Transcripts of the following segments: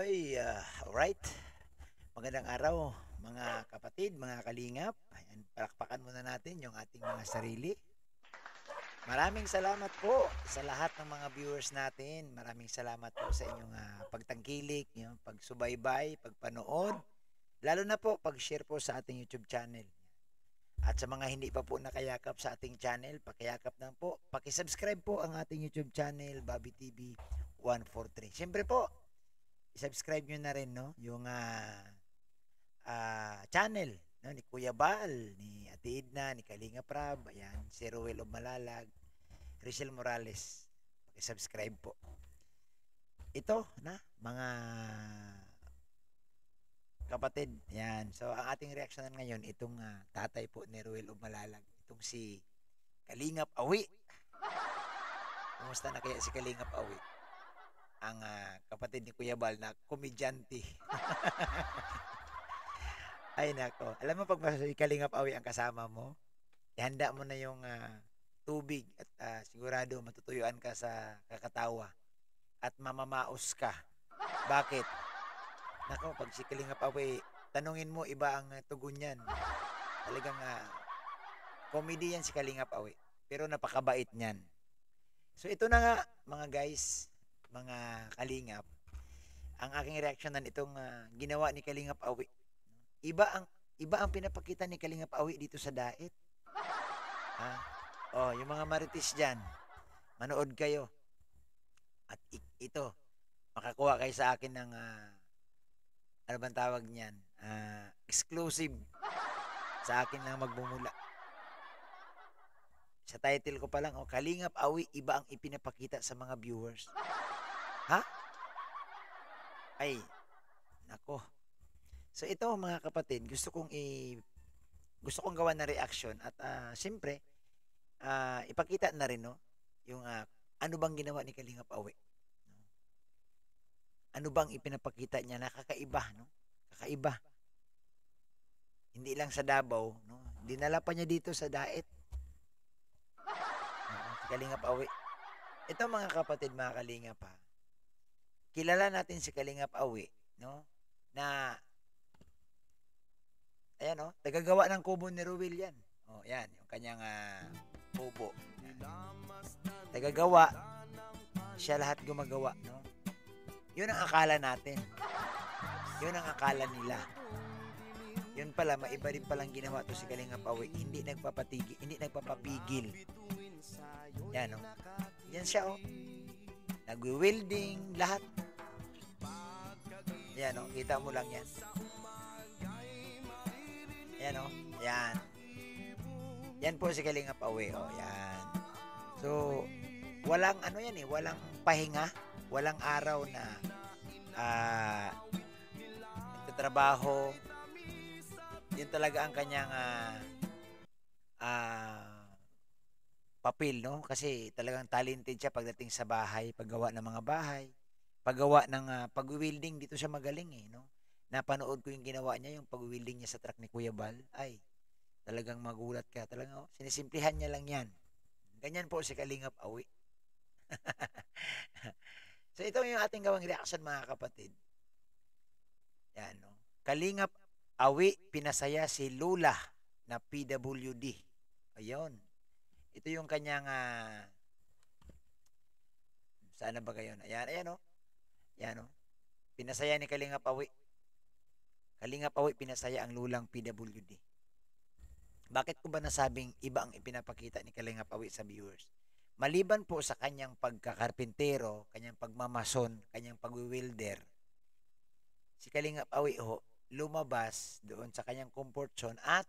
Alright. Magandang araw, mga kapatid, mga kalingap. Ayan, palakpakan muna natin yung ating mga sarili. Maraming salamat po sa lahat ng mga viewers natin. Maraming salamat po sa inyong pagtangkilik, yung pagsubaybay, pagpanood. Lalo na po pag-share po sa ating YouTube channel. At sa mga hindi pa po nakayakap sa ating channel, pakiyakap na po. Paki-subscribe po ang ating YouTube channel, Bobby TV 143. Siyempre po, i-subscribe nyo na rin no, yung channel no, ni Kuya Bal, ni Ate Edna, ni Kalinga Prab, ayan, si Ruel of Malalag, Rachel Morales. Paki-subscribe po. Ito na, mga kapatid, yan. So, ang ating reaksyonan ngayon, itong tatay po ni Ruel of Malalag, itong si Kalingap Awi. Kumusta na kaya si Kalingap Awi? Ang kapatid ni Kuya Bal na komedyante. Ay nako. Alam mo pag si Kalingap Awi ang kasama mo, ihanda mo na yung tubig at sigurado matutuyuan ka sa kakatawa at mamamaos ka. Bakit? Nako, pag si Kalingap Awi, tanungin mo iba ang tugon niyan. Talagang comedy yan si Kalingap Awi. Pero napakabait niyan. So ito na nga mga guys, mga kalingap, ang aking reaksyonan itong ginawa ni Kalingap Awi. Iba ang pinapakita ni Kalingap Awi dito sa Daet. Yung mga marites diyan, manood kayo. At ito, makakuha kayo sa akin ng ano bang tawag niyan? Exclusive. Sa akin lang magbumula. Sa title ko pa lang, Kalingap Awi, iba ang ipinapakita sa mga viewers. Ha? Ay, nako. So ito mga kapatid, gusto kong gawa na reaction at siyempre ipakita na rin no yung ano bang ginawa ni Kalingap Awi. Ano bang ipinapakita niya, nakakaiba no? Kakaiba. Hindi lang sa Davao, no? Dinala pa niya dito sa Daet. Si Kalingap Awi. Ito mga kapatid, mga Kalingap kilala natin si Kalingap Awi, no? Na ayan tagagawa ng kubo ni Ruel yan. Yan, yung kanyang kubo. Yan. Tagagawa, siya lahat gumagawa, no? Yun ang akala natin. Yun ang akala nila. Yun pala, maiba rin palang ginawa to si Kalingap Awi. Hindi nagpapapigil. Yan, yan siya, nagwi-welding, lahat. Yan, kita mo lang yan. Yan, yan. Yan po si Kalingap Awi, yan. So, walang walang pahinga, walang araw na nagtatrabaho. Yun talaga ang kanyang papel, no? Kasi talagang talented siya pagdating sa bahay, paggawa ng mga bahay, paggawa ng pag-welding, dito siya magaling no? Napanood ko yung ginawa niya, yung pag-welding niya sa truck ni Kuya Bal. Ay, talagang magulat ka. Talagang sinisimplihan niya lang yan. Ganyan po si Kalingap Awi. So ito yung ating gawang reaction mga kapatid. Yan, no? Kalingap Awi, pinasaya si Lula na PWD. Ayun. Ito yung kanyang saan ba kayo? Ayan, Yan, pinasaya ni Kalingap Awi. Kalingap Awi, pinasaya ang lulang PWD. Bakit ko ba nasabing iba ang ipinapakita ni Kalingap Awi sa viewers? Maliban po sa kanyang pagkakarpintero, kanyang pagmamason, kanyang pagwiwilder, si Kalingap Awi lumabas doon sa kanyang comfort zone at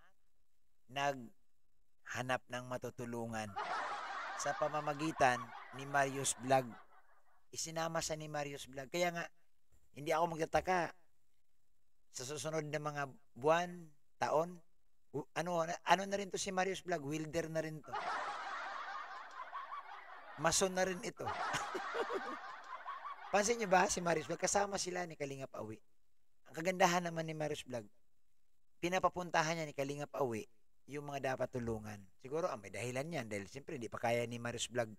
naghanap ng matutulungan sa pamamagitan ni Marius Vlog. Isinama siya ni Marius Vlog. Kaya nga, hindi ako magtataka sa susunod na mga buwan, taon, ano na rin to si Marius Vlog, wilder na rin to. Mason na rin ito. Pansin niyo ba si Marius Vlog? Kasama sila ni Kalingap Awi. Ang kagandahan naman ni Marius Vlog, pinapapuntahan niya ni Kalingap Awi yung mga dapat tulungan. Siguro may dahilan yan dahil siyempre hindi pa kaya ni Marius Vlog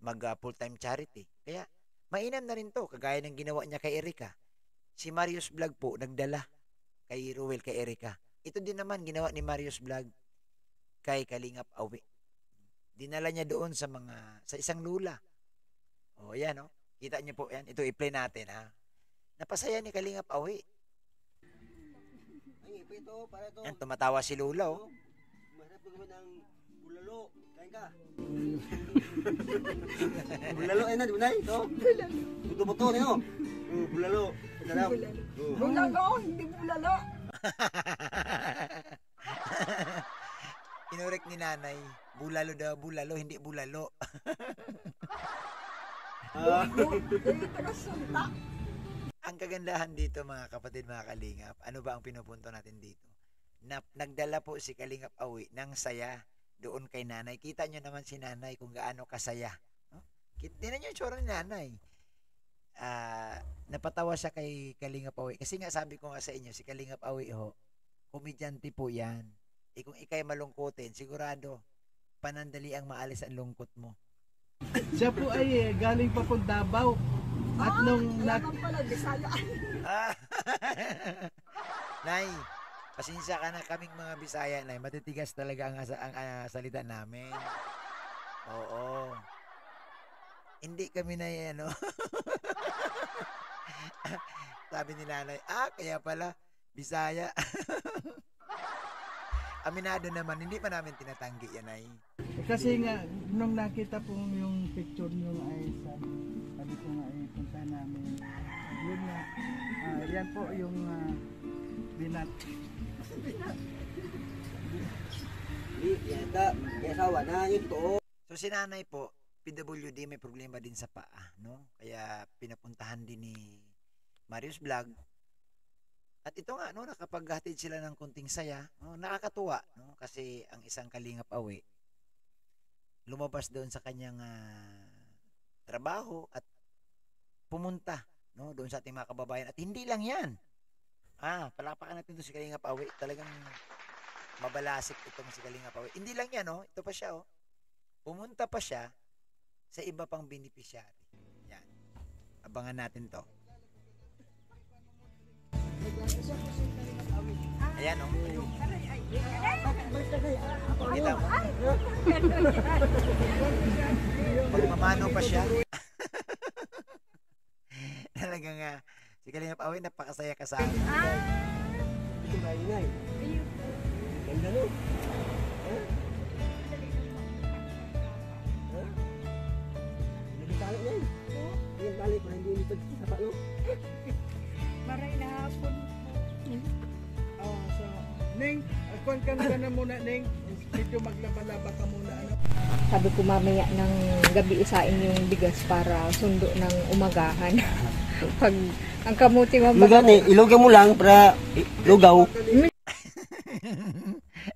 mag full-time charity. Kaya mainam na rin to, kagaya ng ginawa niya kay Erika. Si Marius Vlog po, nagdala kay Ruel, kay Erica. Ito din naman, ginawa ni Marius Vlog kay Kalingap Awi. Dinala niya doon sa isang lula. O, yan, o. Kita niyo po yan. Ito, i-play natin, ha. Napasaya ni Kalingap Awi. Yan, tumatawa si Lula, o. Masarap naman ang bulalo. Kain ka. Bulalo, na, di ba na? Ito. Buto-buto, no? Bulalo. Masarap. Bulalo, hindi bulalo. Inurek ni nanay, bulalo daw, bulalo, hindi bulalo. Ang kagandahan dito mga kapatid, mga kalingap, ano ba ang pinupunto natin dito? Nagdala po si Kalingap Awi ng saya doon kay nanay. Kita nyo naman si nanay kung gaano kasaya. No? Tingnan nyo yung tsura ni nanay. Napatawa siya kay Kalingap Awi. Kasi nga sabi ko nga sa inyo, si Kalingap Awi komedyante po yan. Kung ikay malungkutin, sigurado, panandali ang maalis ang lungkot mo. Siya po ay galing pa po Davao. At nung Nay, pasensya ka na, kaming mga Bisaya, Nay. Matitigas talaga ang salita namin. Oo. Hindi kami na ano. Sabi ni nanay, kaya pala, Bisaya. Aminado naman, hindi pa namin tinatanggi yan ay. kasi nga nung nakita po yung picture nyo ay sabi ko nga ay punta namin. Yun nga, yan po yung binat. Yata, may asawa na yun to. So si nanay po, PWD, may problema din sa paa, no? Kaya pinapuntahan din ni Marius Vlog. At ito nga, no, nakapaghatid sila ng kunting saya, no, nakakatuwa, no, kasi ang isang Kalingap Awi lumabas doon sa kanyang trabaho at pumunta, no, doon sa ating mga kababayan. At hindi lang yan. Palakpakan natin doon si Kalingap Awi. Talagang mabalasik itong si Kalingap Awi. Hindi lang yan, no, ito pa siya, pumunta pa siya sa iba pang beneficiary. Yan. Abangan natin to. Ayan, o. Kita mo? Magmamano pa siya. Talagang si Kalingap Awi, napakasaya kasama. Ito na inay. Ganda no? Nagtali na yun. Yung tali pa hindi nito sa pa no? Maray na hapon. So, Ning, kuhan ka na muna, Ning. Medyo maglaba-laba ka muna. Ano? Sabi ko mamaya ng gabi isain yung bigas para sundo ng umagahan. Pag ang kamuti mo Ilugaw mo lang para lugaw.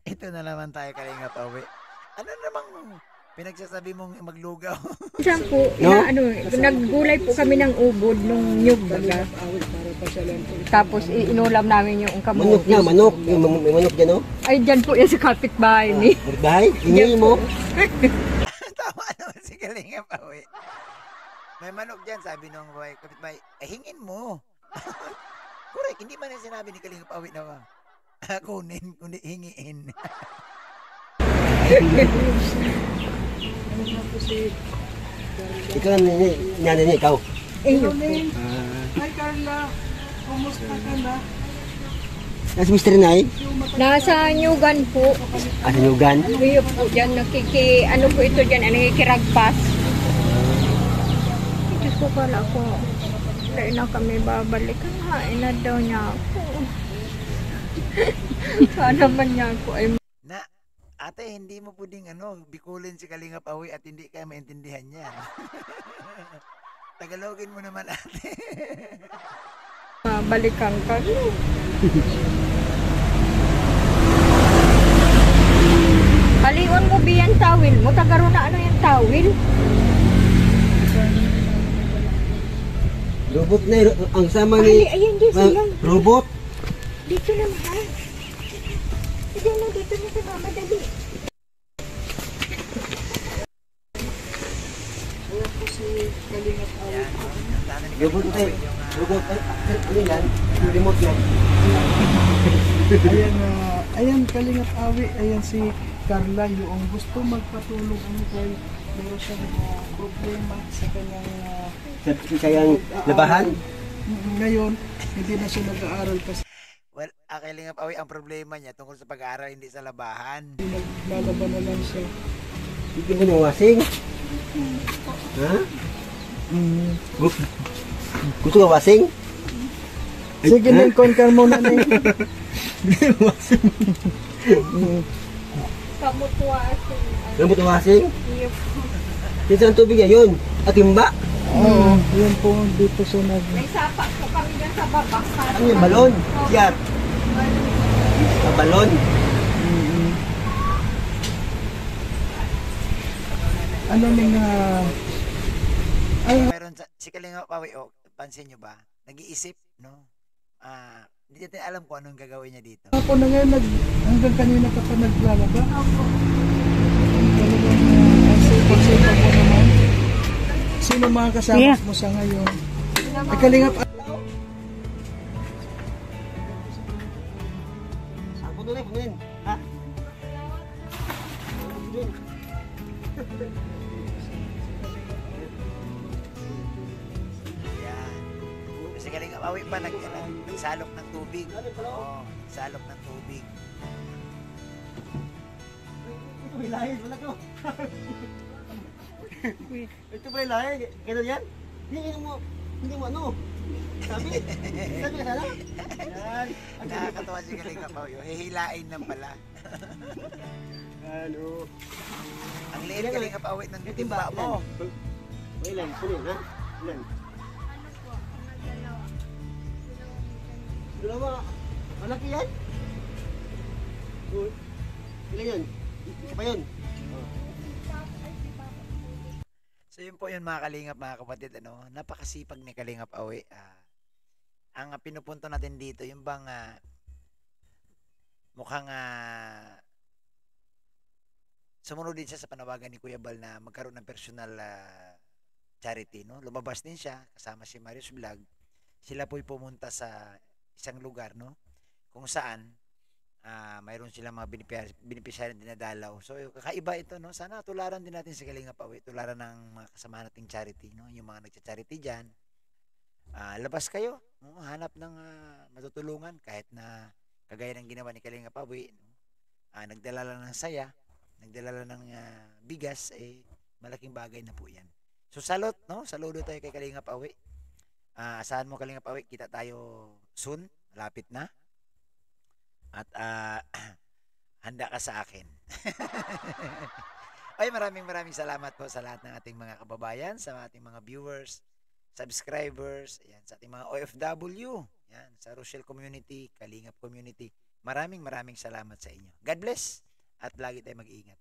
Ito na naman tayo, Kalingap Awi. Ano namang pinagsasabi mong maglugaw? Diyan po, naggulay po kami ng ubod nung nyug baga. Tapos inulam namin yung kamuti. Manok na, manok. May manok dyan no? Ay, dyan po yan sa kapitbahay ni. Bahay? Ingay mo? Tama naman si Kalingap Awi. May manok dyan, sabi nung kapitbahay, hingin mo. Correct, hindi man yung sinabi ni Kalingap Awi na kunin, kundi hingiin. Ikaw na niya, ikaw. Ning, hi Carla. Kumusta ka na? Nasa Mr. Nay? Nasa Nyugan po. Sa Nyugan? Iyo po dyan, ano po ito dyan, nakikiragpas. Diyos ko pala ako. Wala na kami babalikan. Hain na daw niya ako. Sana man niya ako ay Ate, hindi mo pwedeng bikulin si Kalingap Awi at hindi kayo maintindihan yan. Tagalogin mo naman, ate. balikan ka. Palingon mo biyan tawil mo. Tagaro na ano yung tawil? Robot na ang sama ni... Ayun, dito lang. Robot? Dito na, mahal. Dito na sa mama, dali. Ayan po si Kalingap Awi. Yan, ang plano ni Robot Kalingap tayo. Awi yung Remote, ano yan? Yung remote yan. Ayan, ayan Kalingap Awi, ayan si Carla yung gusto magpatulong ano kay meron siyang problema sa kanyang Sa kayang labahan. ngayon hindi na siya nag-aaral kasi Well, Kalingap Awi, ang problema niya tungkol sa pag-aaral, hindi sa labahan. naglalaban na lang siya. Hindi mo nang wasing. Ha? Gusto ka wasing? Sige, Lincoln ka muna na yun. Kamutwa asin. Lambot ang wasing? Iyo po. Dito ang tubig yan yun. At timba. Oo, yun po dito siya May sapa po kami dyan sa baba. Ano yung balon? Yan. Ang balon. Ano ning ay Meron si Kalingap Awi, pansin nyo ba? Nag-iisip, no? Hindi natin alam kung anong gagawin niya dito. ako na ngayon hanggang kanina ka pa naglalaba. Talagang sipag-sipag mo naman. Sino mga kasama mo sa ngayon? Ay, Kalingap Puno na, puno yun. Ha? Yan. Kasi Kalingap Awi pa nagsalok ng tubig. Oo, salok ng tubig. Ito may lahi, wala ko. Ito may lahi, ganun yan? Hindi mo ano. Sabi ka sana? Yan. Nakakatawa si Kalingap Awi. Hihilain lang pala. Ano? Ang liit Kalingap Awi ng timba mo. Ilan? Puno na? Ilan? Dalawa. Malaki yan? Ilan yun? Isa pa yun? So yun po yun mga Kalingap, mga kapatid, napakasipag ni Kalingap Awi. Ang pinupunto natin dito, yung bang mukhang sumunod din siya sa panawagan ni Kuya Bal na magkaroon ng personal charity, no? Lumabas din siya kasama si Marius Vlog. Sila po'y pumunta sa isang lugar, no? Kung saan mayroon silang mga beneficiary na dinadalaw. So kakaiba ito, no? Sana tularan din natin si Kalingap Awi, tularan ng mga kasama nating charity, no? Yung mga nagcha-charity diyan. Labas kayo, no? Hanap ng matutulungan kahit na kagaya ng ginawa ni Kalingap Awi, no? Nagdala lang ng saya, nagdala lang ng bigas, malaking bagay na po 'yan. So salot, no? Saludo tayo kay Kalingap Awi. Asahan mo Kalingap Awi, kita tayo soon, malapit na. At handa ka sa akin. Ay, maraming salamat po sa lahat ng ating mga kababayan, sa ating mga viewers, subscribers, ayan, sa ating mga OFW, ayan, sa Rochelle community, Kalingap community. Maraming salamat sa inyo. God bless at lagi tayo mag-iingat.